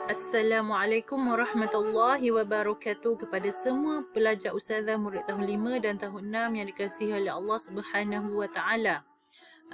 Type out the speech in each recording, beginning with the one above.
Assalamualaikum warahmatullahi wabarakatuh kepada semua pelajar ustazah murid tahun 5 dan tahun 6 yang dikasihi oleh Allah Subhanahu wa taala.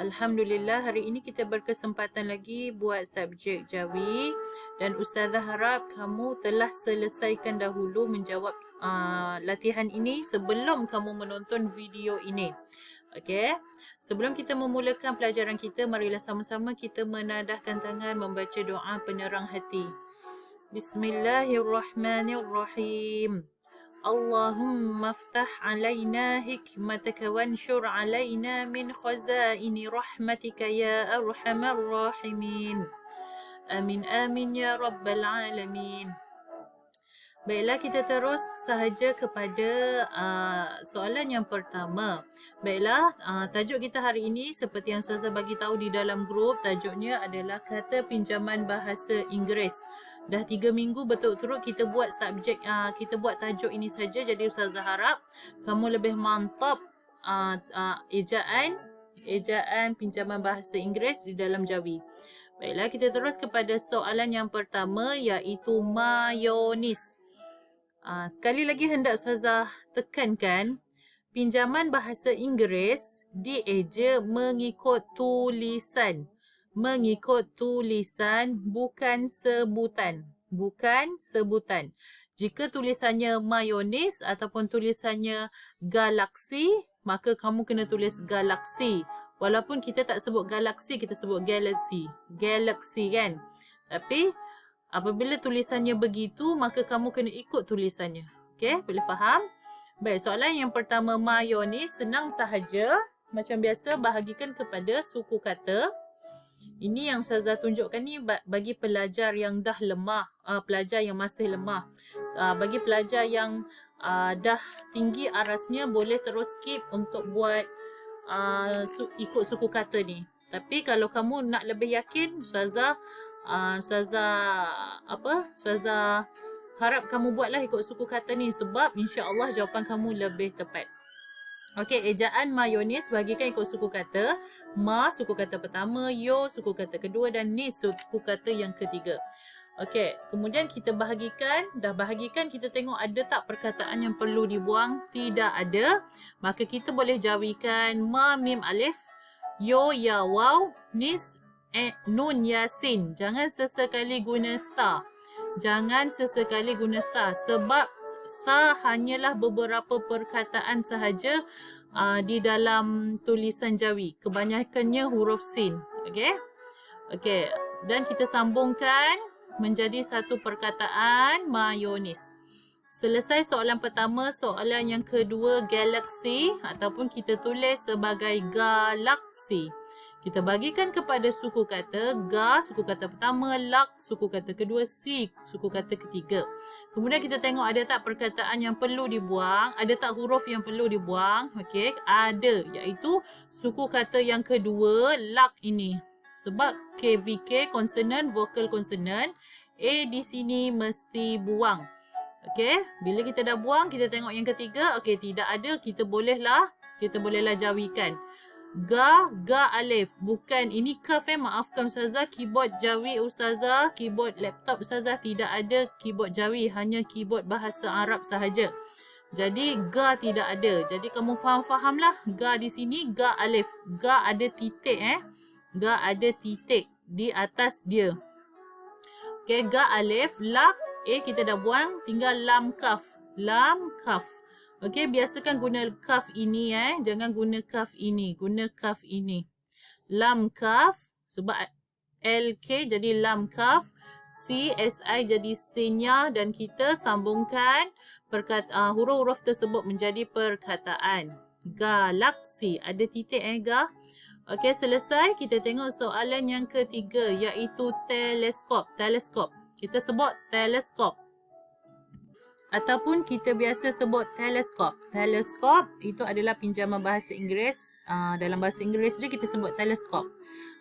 Alhamdulillah, hari ini kita berkesempatan lagi buat subjek Jawi dan ustazah harap kamu telah selesaikan dahulu menjawab latihan ini sebelum kamu menonton video ini. Okey. Sebelum kita memulakan pelajaran kita, marilah sama-sama kita menadahkan tangan membaca doa penerang hati. Bismillahirrahmanirrahim. Allahumma aftah alaina hikmataka wanshur alaina min khazaini rahmatika ya arhamar rahimin. Amin amin ya rabbal alamin. Baiklah, kita terus sahaja kepada soalan yang pertama. Baiklah, tajuk kita hari ini seperti yang Ustazah bagi tahu di dalam grup, tajuknya adalah kata pinjaman bahasa Inggeris. Dah 3 minggu berturut-turut kita buat subjek, kita buat tajuk ini saja. Jadi Ustazah harap kamu lebih mantap ejaan pinjaman bahasa Inggeris di dalam Jawi. Baiklah, kita terus kepada soalan yang pertama, iaitu mayonis. Sekali lagi hendak Ustazah tekankan, pinjaman bahasa Inggeris dieja mengikut tulisan. Mengikut tulisan, bukan sebutan. Bukan sebutan. Jika tulisannya mayonis ataupun tulisannya galaksi, maka kamu kena tulis galaksi. Walaupun kita tak sebut galaksi, kita sebut galaxy. Galaxy kan? Tapi apabila tulisannya begitu, maka kamu kena ikut tulisannya. Okey, boleh faham? Baik, soalan yang pertama, mayonis, senang sahaja. Macam biasa, bahagikan kepada suku kata. Ini yang Ustazah tunjukkan ni bagi pelajar yang dah lemah, pelajar yang masih lemah. Bagi pelajar yang dah tinggi arasnya, boleh terus skip untuk buat ikut suku kata ni. Tapi kalau kamu nak lebih yakin, Ustazah harap kamu buatlah ikut suku kata ni, sebab insya-Allah jawapan kamu lebih tepat. Okey, ejaan mayonis bahagikan ikut suku kata. Ma, suku kata pertama. Yo, suku kata kedua. Dan nis, suku kata yang ketiga. Okey, kemudian kita bahagikan. Dah bahagikan, kita tengok ada tak perkataan yang perlu dibuang. Tidak ada. Maka kita boleh jawikan ma, mim, alif. Yo, ya, waw. Nis, nun, ya, sin. Jangan sesekali guna sa. Jangan sesekali guna sa. Sebab sa hanyalah beberapa perkataan sahaja di dalam tulisan Jawi. Kebanyakannya huruf sin. Okey? Okey. Dan kita sambungkan menjadi satu perkataan mayonis. Selesai soalan pertama, soalan yang kedua galaksi ataupun kita tulis sebagai galaksi. Kita bagikan kepada suku kata ga, suku kata pertama, lak, suku kata kedua, si, suku kata ketiga. Kemudian kita tengok ada tak perkataan yang perlu dibuang, ada tak huruf yang perlu dibuang. Okey, ada, iaitu suku kata yang kedua, lak ini. Sebab KVK, konsonan, vokal konsonan, A di sini mesti buang. Okey, bila kita dah buang, kita tengok yang ketiga. Okey, tidak ada, kita bolehlah jawikan. Ga alif. Bukan, ini kaf maafkan Ustazah. Keyboard Jawi Ustazah, keyboard laptop Ustazah tidak ada keyboard Jawi, hanya keyboard bahasa Arab sahaja. Jadi ga tidak ada. Jadi kamu faham-fahamlah. Ga di sini ga alif. Ga ada titik Ga ada titik di atas dia. Okey, ga alif, lak, kita dah buang, tinggal lam kaf. Lam kaf. Okey, biasakan guna kaf ini jangan guna kaf ini, guna kaf ini. Lam kaf sebab LK jadi lam kaf, CSI jadi sinya dan kita sambungkan huruf-huruf tersebut menjadi perkataan. Galaksi, ada titik ga. Okey, selesai. Kita tengok soalan yang ketiga iaitu teleskop. Teleskop. Kita sebut teleskop. Ataupun kita biasa sebut teleskop. Teleskop itu adalah pinjaman bahasa Inggeris. Dalam bahasa Inggeris dia kita sebut teleskop.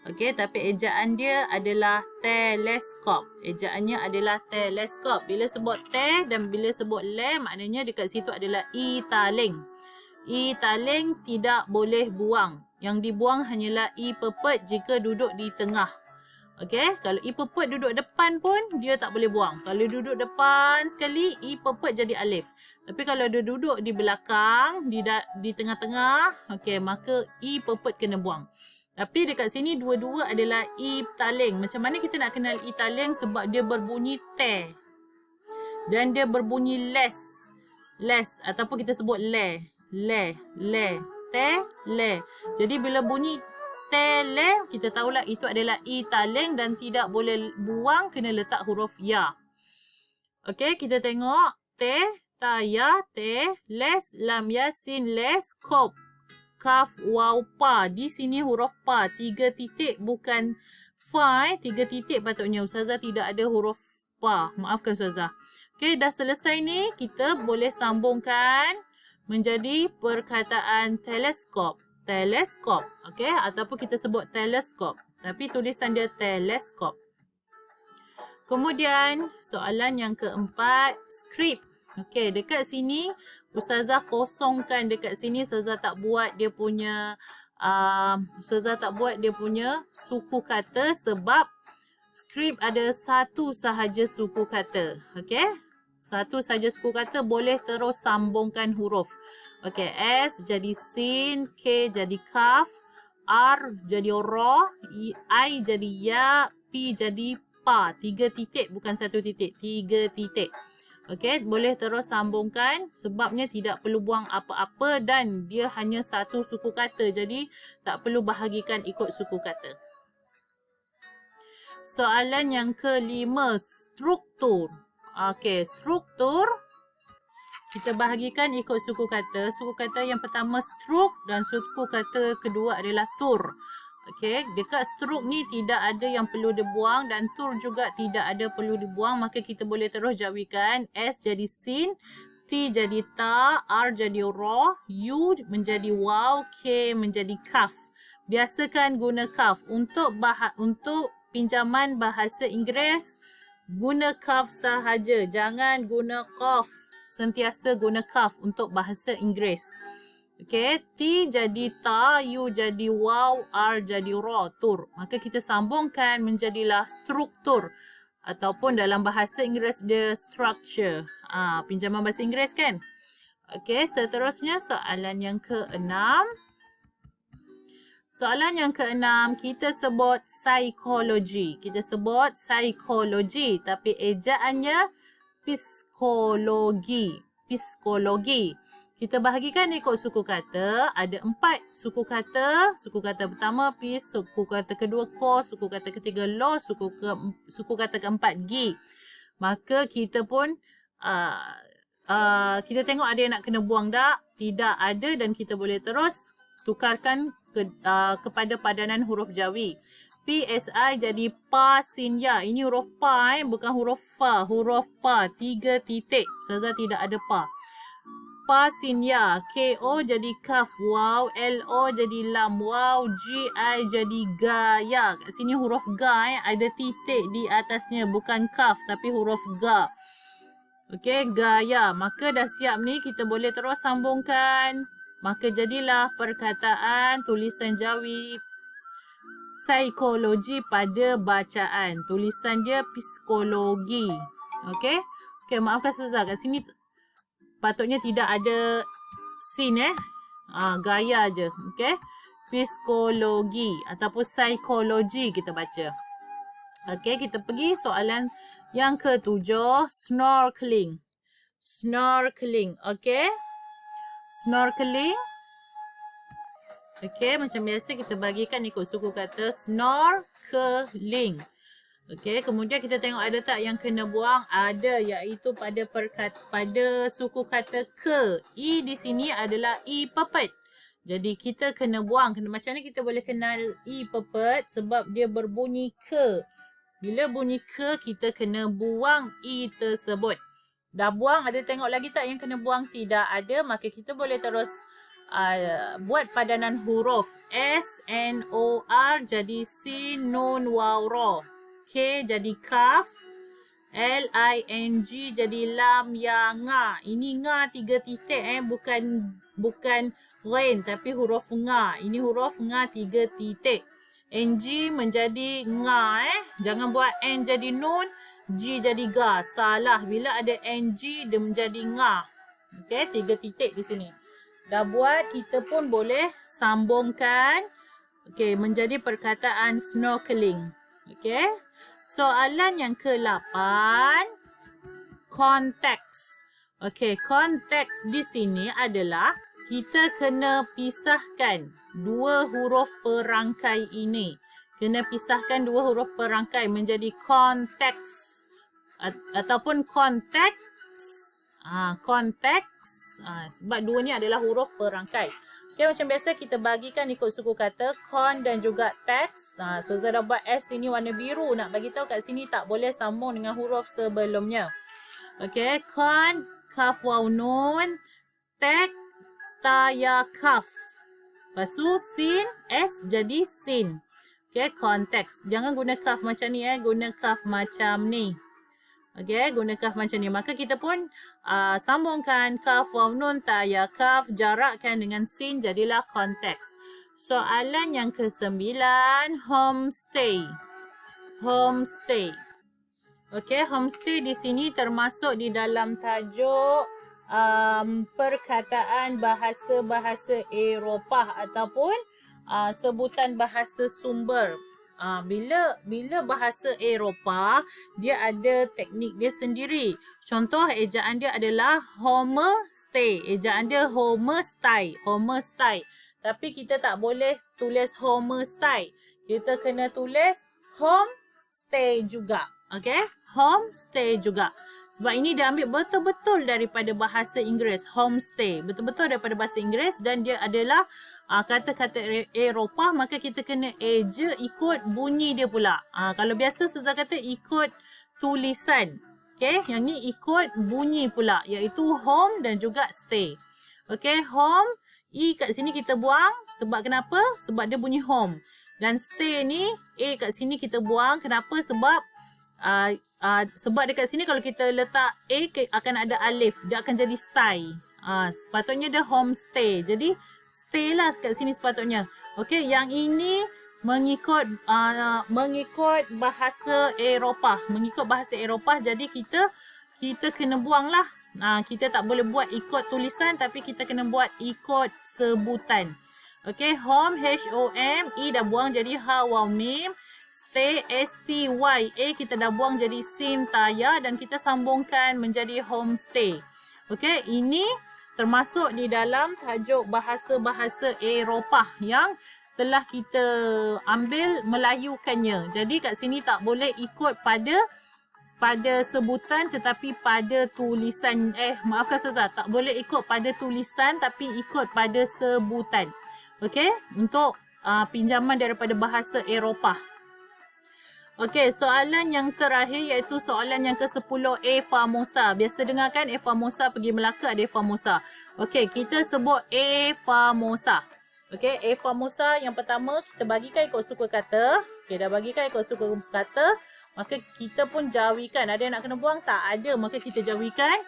Okey, tapi ejaan dia adalah teleskop. Ejaannya adalah teleskop. Bila sebut te dan bila sebut le, maknanya dekat situ adalah i taling. I taling tidak boleh buang. Yang dibuang hanyalah i pepet jika duduk di tengah. Okey, kalau i pepet duduk depan pun dia tak boleh buang. Kalau duduk depan sekali, i pepet jadi alif. Tapi kalau dia duduk di belakang, di tengah-tengah, okey, maka i pepet kena buang. Tapi dekat sini dua-dua adalah i taling. Macam mana kita nak kenal i taling? Sebab dia berbunyi te. Dan dia berbunyi les. Les ataupun kita sebut le. Le, le, te, le. Jadi bila bunyi tele, kita tahulah itu adalah i taling dan tidak boleh buang, kena letak huruf ya. Okey, kita tengok te, ta, ya, te, les, lam, ya, sin, les, kop, kaf, waw, pa. Di sini huruf pa, 3 titik bukan fa. 3 titik patutnya. Ustazah tidak ada huruf pa. Maafkan Ustazah. Okey, dah selesai ni, kita boleh sambungkan menjadi perkataan teleskop. Teleskop, okey, ataupun kita sebut teleskop, tapi tulisan dia teleskop. Kemudian soalan yang keempat, skrip. Okey, dekat sini Ustazah kosongkan dekat sini. Ustazah tak buat dia punya suku kata sebab skrip ada satu sahaja suku kata. Okey, satu sahaja suku kata, boleh terus sambungkan huruf. Okey, S jadi sin, K jadi kaf, R jadi ra, I jadi ya, P jadi pa. 3 titik bukan 1 titik, 3 titik. Okey, boleh terus sambungkan sebabnya tidak perlu buang apa-apa dan dia hanya satu suku kata. Jadi tak perlu bahagikan ikut suku kata. Soalan yang kelima, struktur. Okey, struktur kita bahagikan ikut suku kata. Suku kata yang pertama struk dan suku kata kedua adalah tur. Okey, dekat struk ni tidak ada yang perlu dibuang dan tur juga tidak ada perlu dibuang. Maka kita boleh terus jawikan. S jadi sin, T jadi ta, R jadi ra, U menjadi waw, K menjadi kaf. Biasakan guna kaf. Untuk pinjaman bahasa Inggeris, guna kaf sahaja. Jangan guna qaf. Sentiasa guna kaf untuk bahasa Inggeris. Okey, T jadi ta, U jadi waw, R jadi ra, tur. Maka kita sambungkan menjadilah struktur. Ataupun dalam bahasa Inggeris dia structure. Pinjaman bahasa Inggeris kan? Okey, seterusnya soalan yang keenam. Soalan yang keenam, kita sebut psikologi. Kita sebut psikologi, tapi ejaannya psikologi. Psikologi. Kita bahagikan ikut suku kata. Ada 4 suku kata. Suku kata pertama P, suku kata kedua ko, suku kata ketiga lo, suku kata keempat gi. Maka kita pun kita tengok ada yang nak kena buang tak? Tidak ada dan kita boleh terus tukarkan kepada padanan huruf jawi. PSI jadi pa sin ya. Ini huruf pa bukan huruf fa. Huruf pa 3 titik. Ustazah tidak ada pa. Pa sin ya. KO jadi kaf waw. LO jadi lam waw. GI jadi ga ya. Kat sini huruf ga ada titik di atasnya. Bukan kaf tapi huruf ga. Okey, ga ya. Maka dah siap ni kita boleh terus sambungkan. Maka jadilah perkataan tulisan jawi psikologi pada bacaan. Tulisan dia psikologi. Okey. Okey, maafkan Ustazah. Kat sini patutnya tidak ada sin gaya je. Okey. Psikologi ataupun psikologi kita baca. Okey, kita pergi soalan yang ketujuh, snorkeling. Snorkeling. Okey. Snorkeling. Okey, macam biasa kita bagikan ikut suku kata snorkeling. Okey, kemudian kita tengok ada tak yang kena buang? Ada, iaitu pada suku kata ke. I di sini adalah i pepet. Jadi kita kena buang. Macam mana kita boleh kenal i pepet? Sebab dia berbunyi ke. Bila bunyi ke, kita kena buang i tersebut. Dah buang, ada tengok lagi tak yang kena buang? Tidak ada, maka kita boleh terus buat padanan huruf. S, N, O, R jadi sin, nun, waw, ra. K jadi kaf. L, I, N, G jadi lam, ya, nga. Ini nga 3 titik bukan rain tapi huruf nga. Ini huruf nga 3 titik. ng menjadi nga Jangan buat n jadi nun, g jadi ga. Salah. Bila ada ng dia menjadi nga. Okey, 3 titik di sini. Dah buat, kita pun boleh sambungkan okey menjadi perkataan snorkeling. Okey. Soalan yang ke-8, konteks. Okey, konteks di sini adalah kita kena pisahkan dua huruf perangkai ini. Kena pisahkan dua huruf perangkai menjadi konteks ataupun konteks. Konteks. Sebab dua ni adalah huruf perangkai. Okey, macam biasa kita bagikan ikut suku kata kon dan juga teks. So Zara buat S ini warna biru. Nak bagi tahu kat sini tak boleh sambung dengan huruf sebelumnya. Okey, kon, kaf waw nun, tek, ta ya kaf. Lepas tu sin, S jadi sin. Okey, konteks. Jangan guna kaf macam ni guna kaf macam ni. Okey, guna kaf macam ni. Maka kita pun sambungkan kaf waw nun ta ya kaf, jarakkan dengan sin, jadilah konteks. Soalan yang ke-9, homestay. Homestay. Okey, homestay di sini termasuk di dalam tajuk perkataan bahasa-bahasa Eropah ataupun sebutan bahasa sumber. Bila bahasa Eropah, dia ada teknik dia sendiri. Contoh ejaan dia adalah homestay. Ejaan dia homestay. Homestay. Tapi kita tak boleh tulis homestay. Kita kena tulis homestay juga. Okey? Homestay juga. Sebab ini dia ambil betul-betul daripada bahasa Inggeris. Homestay. Betul-betul daripada bahasa Inggeris dan dia adalah kata-kata Eropah, maka kita kena eja ikut bunyi dia pula. Kalau biasa Suzah kata ikut tulisan. Okey, yang ni ikut bunyi pula, iaitu home dan juga stay. Okey, home, E kat sini kita buang. Sebab kenapa? Sebab dia bunyi home. Dan stay ni, A kat sini kita buang. Kenapa? Sebab sebab dekat sini kalau kita letak A akan ada alif. Dia akan jadi stay. Sepatutnya dia homestay. Jadi, stay lah kat sini sepatutnya. Okey, yang ini mengikut bahasa Eropah. Mengikut bahasa Eropah, jadi kita kena buang lah. Kita tak boleh buat ikut tulisan, tapi kita kena buat ikut sebutan. Okey, home, H-O-M, E dah buang jadi ha, waw, mim. Stay, S-T-Y, A kita dah buang jadi sin, taya, dan kita sambungkan menjadi homestay. Okey, ini termasuk di dalam tajuk bahasa-bahasa Eropah yang telah kita ambil melayukannya. Jadi kat sini tak boleh ikut pada sebutan tetapi pada tulisan. Maafkan Ustazah, tak boleh ikut pada tulisan tapi ikut pada sebutan. Okey, untuk pinjaman daripada bahasa Eropah. Okey, soalan yang terakhir iaitu soalan yang ke-10, A famosa. Biasa dengar kan A famosa, pergi Melaka ada A famosa. Okey, kita sebut A famosa. Okey, A famosa yang pertama kita bagikan ikut suku kata. Okey, dah bagikan ikut suku kata. Maka kita pun jawikan. Ada yang nak kena buang? Tak ada. Maka kita jawikan.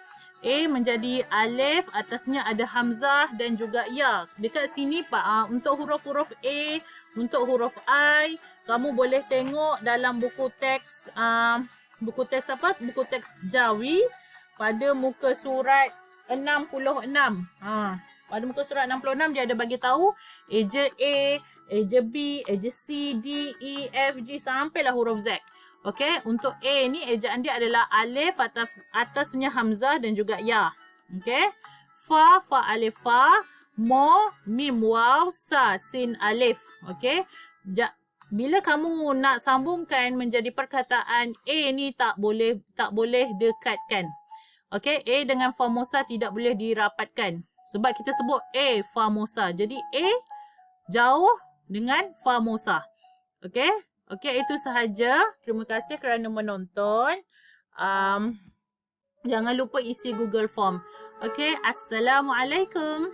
A menjadi alif, atasnya ada hamzah dan juga ya. Dekat sini untuk huruf-huruf A, untuk huruf I, kamu boleh tengok dalam buku teks Buku teks Jawi pada muka surat 66. Pada muka surat 66 dia ada bagi tahu eja A, eja B, eja C, D, E, F, G sampailah huruf Z. Okey, untuk A ni ejaan dia adalah alif, atasnya hamzah dan juga ya. Okey. Fa, alif fa, mo, mim waw, sa, sin alif. Okey. Bila kamu nak sambungkan menjadi perkataan A ni tak boleh dekatkan. Okey, A dengan famosa tidak boleh dirapatkan. Sebab kita sebut A famosa. Jadi A jauh dengan famosa. Okey. Okey, itu sahaja. Terima kasih kerana menonton. Jangan lupa isi Google Form. Okey, Assalamualaikum.